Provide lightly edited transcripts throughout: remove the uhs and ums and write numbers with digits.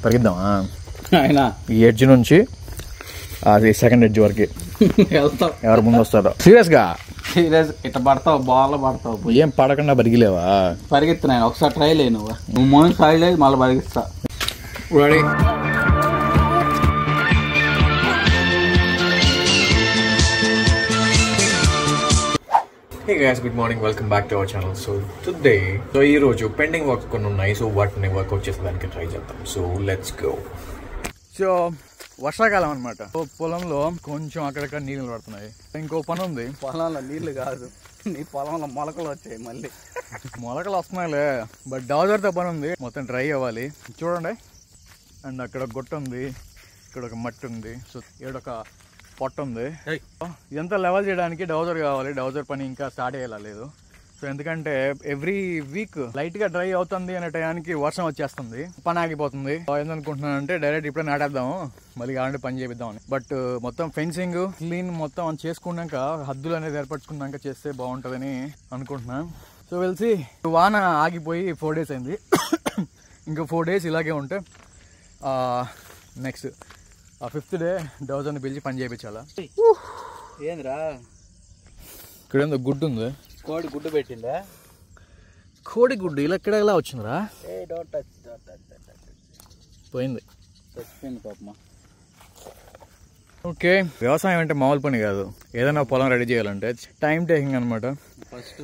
పరిగిద్దామా ఆయన ఈ ఎడ్జ్ నుంచి అది సెకండ్ ఎడ్జ్ వరకు వెళ్తాం. ఎవరు ముందు వస్తారో సీరియస్ ఇట్లా పడతావు, బాల్ పడతావు. ఏం పడకుండా పరిగిలేవా? పరిగెత్తున్నా ఒకసారి ట్రై లే. నువ్వు మోహన్ ట్రై లేదు, మళ్ళీ పరిగిస్తా. Ready? Hey guys, good morning, welcome back to our channel. So ఈ రోజు పెండింగ్ వర్క్స్ కొన్ని ఉన్నాయి. సో వాటిని వర్కౌట్ చేసేదానికి ట్రై చేద్దాం. So let's go. సో వర్షాకాలం అనమాట. పొలంలో కొంచెం అక్కడక్కడ నీళ్ళు పడుతున్నాయి. ఇంకో పని ఉంది. పొలంలో నీళ్లు కాదు, నీ పొలంలో మొలకలు వచ్చాయి. మళ్ళీ మొలకలు వస్తున్నాయిలే, బట్ డౌజర్తో పని ఉంది. మొత్తం డ్రై అవ్వాలి. చూడండి, అండ్ అక్కడ గొట్ట ఉంది, ఇక్కడ ఒక మట్టి ఉంది, సో ఈడొక పొట్ట ఉంది. ఇదంతా లెవెల్ చేయడానికి డౌజర్ కావాలి. డౌజర్ పని ఇంకా స్టార్ట్ అయ్యేలేదు. సో ఎందుకంటే ఎవ్రీ వీక్ లైట్ గా డ్రై అవుతుంది అనే టయానికి వర్షం వచ్చేస్తుంది, పని ఆగిపోతుంది. ఏందనుకుంటున్నానంటే డైరెక్ట్ ఇప్పుడే నాటేద్దాము, మళ్ళీ కావాలంటే పని చేపిద్దామని. బట్ మొత్తం ఫెన్సింగ్ క్లీన్ మొత్తం చేసుకున్నాక, హద్దులు అనేది ఏర్పరచుకున్నాక చేస్తే బాగుంటుందని అనుకుంటున్నా. సో వెళ్సి వాన ఆగిపోయి 4 days అయింది. ఇంకో 4 days ఇలాగే ఉంటే నెక్స్ట్ 5th day డౌజర్ని పిలిచి పని చేయించాలా. ఏంద్రా ఇక్కడ ఏందో గుడ్డు ఉంది, కోడి గుడ్డు పెట్టిందా? కోడి గుడ్డు ఇలా ఇక్కడ ఎలా వచ్చిందిరా? పోయింది, చచ్చిపోయింది పాపమా. ఓకే, వ్యవసాయం అంటే మామూలు పని కాదు. ఏదైనా పొలం రెడీ చేయాలంటే టైం టేకింగ్ అనమాట. ఫస్ట్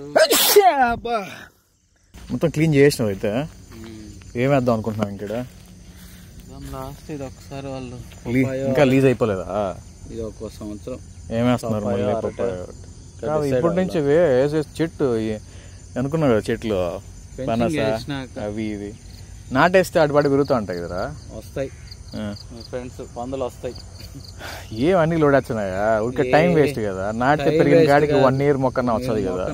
మొత్తం క్లీన్ చేసినావు. అయితే ఏమేద్దాం అనుకుంటున్నావు ఇక్కడ? లాస్ట్ ఇది ఒకసారి వాళ్ళు ఇంకా లీజ్ అయిపోలేదా? ఇది ఒక సంవత్సరం ఏమేస్తున్నారు మళ్ళీ? ఇప్పటి నుంచి చెట్టు అనుకున్నావు కదా, చెట్లు పనస అవి ఇవి నాటేస్తే అటుపాటు పెరుగుతూ ఉంటాయి కదరా. వస్తాయి ఫ్రెండ్స్, పందులు వస్తాయి. ఏమన్నీ లోడేస్తున్నాయా? ఊరికే టైం వేస్ట్ కదా. నాటితే పెరిగిన కాడికి 1 year మొక్కన వస్తుంది కదా.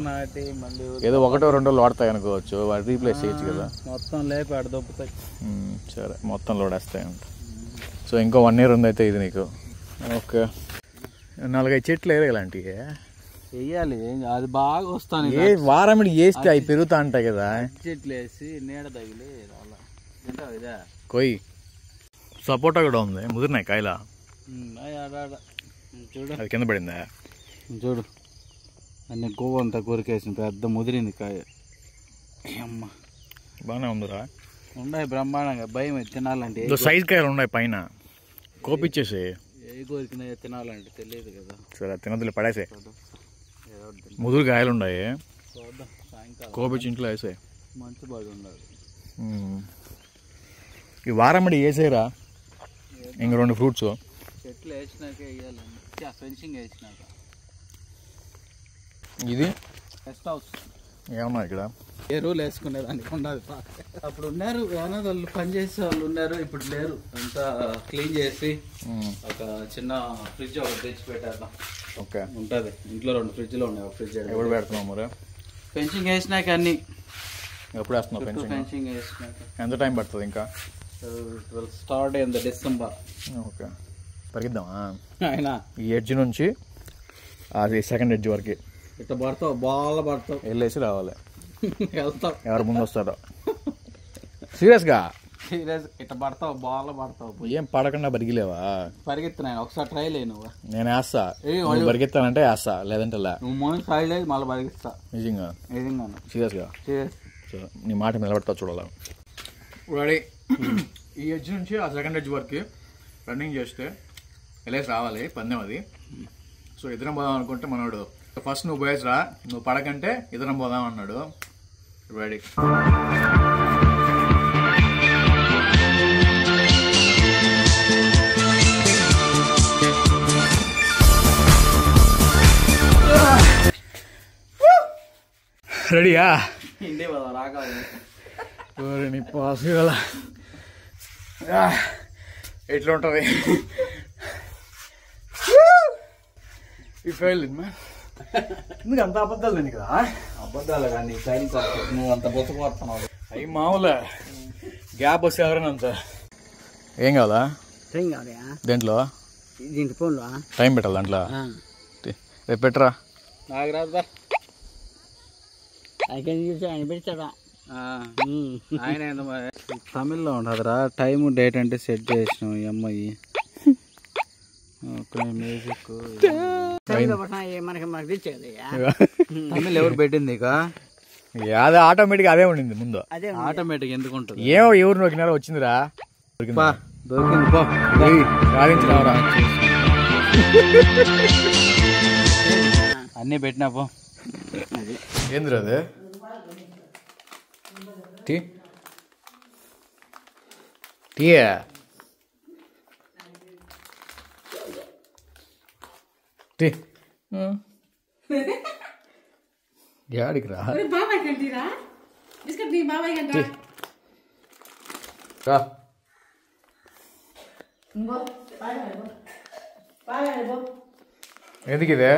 ఏదో 1-2 వాడతాయి అనుకోవచ్చు, వాటి రీప్లేస్ చేయొచ్చు కదా. మొత్తం లేపి ఆడ దొప్పుతాయి. సరే, మొత్తం లోడేస్తాయి అంట. సో ఇంకో 1 year ఉంది అయితే ఇది నీకు. ఓకే, 4-5 చెట్లు వేరే ఇలాంటివి వెయ్యాలి. అది బాగా వస్తాను. ఏ వారం వేస్తే అవి పెరుగుతా ఉంటాయి కదా. చెట్లు వేసి నీడ తగిలి కొయ్యి. సపోటా కూడా ఉంది, ముదిరినాయి కాయలా. చూడు, అది కింద పడిందా? చూడు, అన్ని గోవు అంతా కొరికేసింది, పెద్ద ముదిరింది కాయ. అమ్మ బాగానే ఉందిరా. ఉన్నాయి బ్రహ్మాండంగా. భయం తినాలంటే సైజ్ కాయలు ఉన్నాయి పైన, కోపిచ్చేసి. ఏ కోరికినాయో తినాలంటే తెలియదు కదా. సరే తినదులే, పడేసే. ముదురు కాయలు ఉన్నాయి, కోపిచ్చి ఇంట్లో వేసే. మంచి బాగా ఉండాలి. ఈ వారమ్మడి వేసేరా ఇంక 2 ఫ్రూట్స్. చెట్లు వేసినాక వేయాలండి, ఫెన్సింగ్ వేసినాక. ఇది గెస్ట్ హౌస్. ఏమన్నా ఇక్కడ ఏ రూల్ వేసుకునేదానికి ఉండదు. అప్పుడు ఉన్నారు వాళ్ళు పనిచేసే వాళ్ళు ఉన్నారు, ఇప్పుడు లేరు. అంతా క్లీన్ చేసి ఒక చిన్న ఫ్రిడ్జ్ ఒకటి తెచ్చి పెట్టేద్దాం. ఓకే, ఉంటుంది. ఇంట్లో 2 ఫ్రిడ్జ్లు ఉన్నాయి. ఒక ఫ్రిడ్జ్ ఎప్పుడు పెడుతున్నావు మరి? ఫెన్సింగ్ వేసినాక అన్ని. ఎప్పుడు వేస్తున్నావు ఫెన్సింగ్? ఫెన్సింగ్ వేసినాక. ఎంత టైం పడుతుంది ఇంకా? స్టార్ట్ అయింది December. ఓకే, పరిగిద్దామా ఆయన ఈ ఎడ్జ్ నుంచి అది సెకండ్ ఎడ్జ్ వరకు. ఇట్లా పడతావు, బాగా పడతావు, వెళ్ళేసి రావాలి. వెళ్తావు, ఎవరు ముందు వస్తారో. సీరియస్ ఇట్లా పడతావు, బాగా పడతావు. ఏం పడకుండా పరిగిలేవా? పరిగెత్తున్నా ఒకసారి ట్రై లే. నేను వేస్తా, పరిగెత్తానంటే వేస్తా, లేదంటే నువ్వు మోహన్ ట్రై లేదు, మళ్ళీ పరిగెత్తా. నిజంగా సీరియస్గా నీ మాట నిలబడతావు చూడాలి. రెడీ? ఈ ఎడ్జ్ నుంచి ఆ సెకండ్ ఎడ్జ్ వరకు రన్నింగ్ చేస్తే వెళ్ళేసి రావాలి. పందెం అది. సో ఇద్దరం పోదాం అనుకుంటే మనోడు ఫస్ట్ నువ్వు పోయేసి రా, నువ్వు పడకంటే ఇద్దరం పోదాం అన్నాడు. రెడీ? రెడీయా? నీ పాసిబుల్ ఎట్లా ఉంటుంది? ఎందుకు అంత అబద్ధాలు నేను కదా? అబద్ధాలు కానీ నువ్వు అంత బొత్తపడుతున్నావు. అవి మామూలే, గ్యాప్ వస్తే ఎవరైనా అంత. ఏం కావాలా దేంట్లో? టైం పెట్టాలి దాంట్లో. రేపు పెట్టరా. నాకు రాదా? ఆయన పెడతాడా? ఆయన తమిళ్లో ఉంటుందిరా. టైము డేట్ అంటే సెట్ చేసినాం ఈ అమ్మాయి. మ్యూజిక్ తమిళ్ ఎవరు పెట్టింది ఇక? అదే ఆటోమేటిక్ అదే ఉండింది ముందు. ఆటోమేటిక్ ఎందుకు ఉంటుంది? ఏమో ఎవరు నొక్కినారో వచ్చిందిరా. దొరికింది పో సాధించినావురా. అన్నీ పెట్టినా పో. ఏందిరా అదే? టీ టీయా? టీ యాడికి రా? ఎందుకు ఇదే?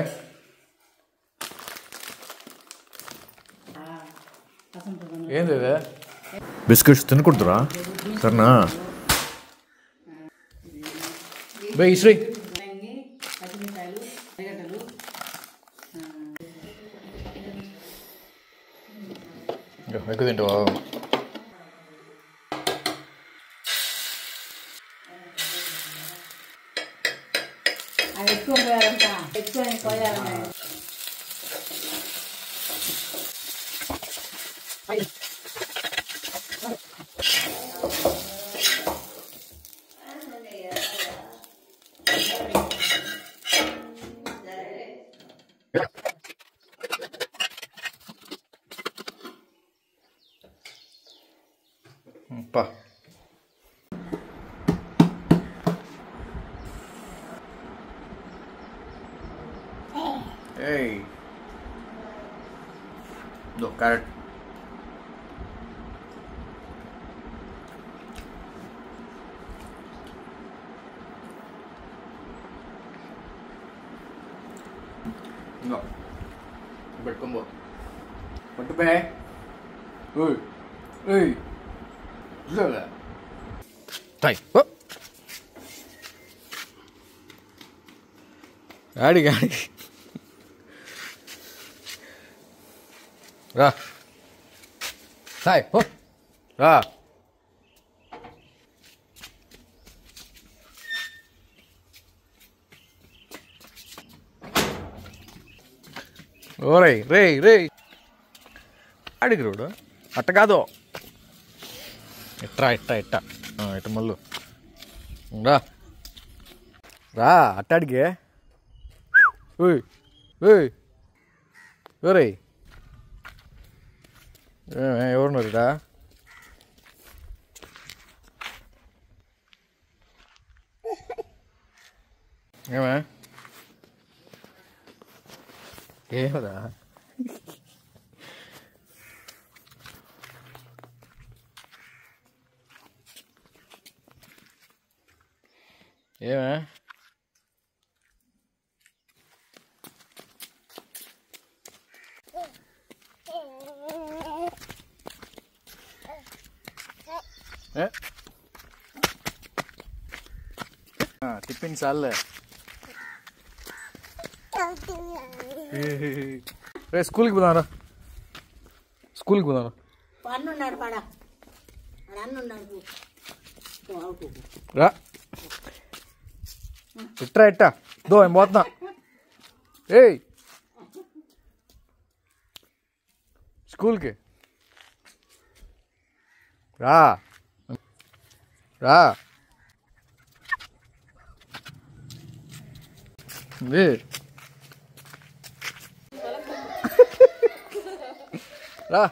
ఏంది ఇదే? బిస్కెట్స్ తినకూడదురా సరేనా? బై శ్రీ ఎక్కువ తింటావా? పా ఏయ్ దో క్యారెట్. ఇంకో పెట్టుకోబో పట్టుపే. ఆడికి ఆడికి రా సాయ్ రా. ఓరై రే రే ఆడికి రోడు అట్ట కాదు. ఇట్రా ఇట్ట ఇట్ట ఇట్ట మళ్ళు రా రా అట్టాడికి. ఓరే ఎవరున్నారుడా? ఏమే ఏమరా? ఏమే తిప్పింది చాలే. రే స్కూల్కి పోదారా, స్కూల్కి పోదారా. రా ఇట్రా ఇట్టా దో ఏం పోతున్నా. ఏయ్ స్కూల్కి రా రా. రా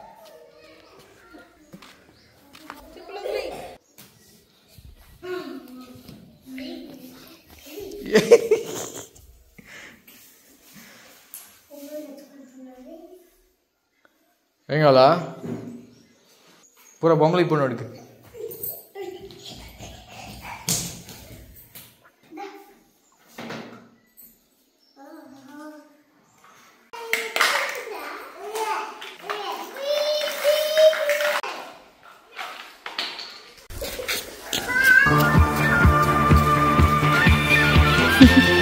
ఏం కావాలా? పూరా బొమ్మలు ఇప్పుడు వాడికి. Ha ha ha.